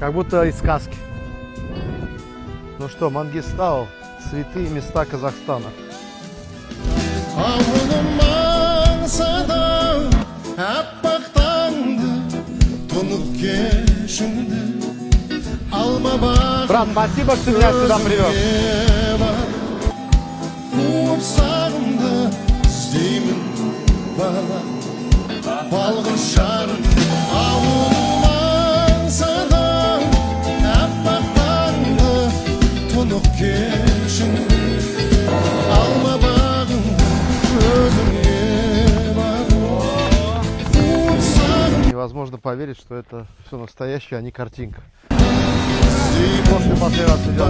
Как будто из сказки. Ну что, Мангистау, святые места Казахстана. Брат, спасибо, что меня сюда привез. Невозможно поверить, что это все настоящее, а не картинка. После последний раз видел.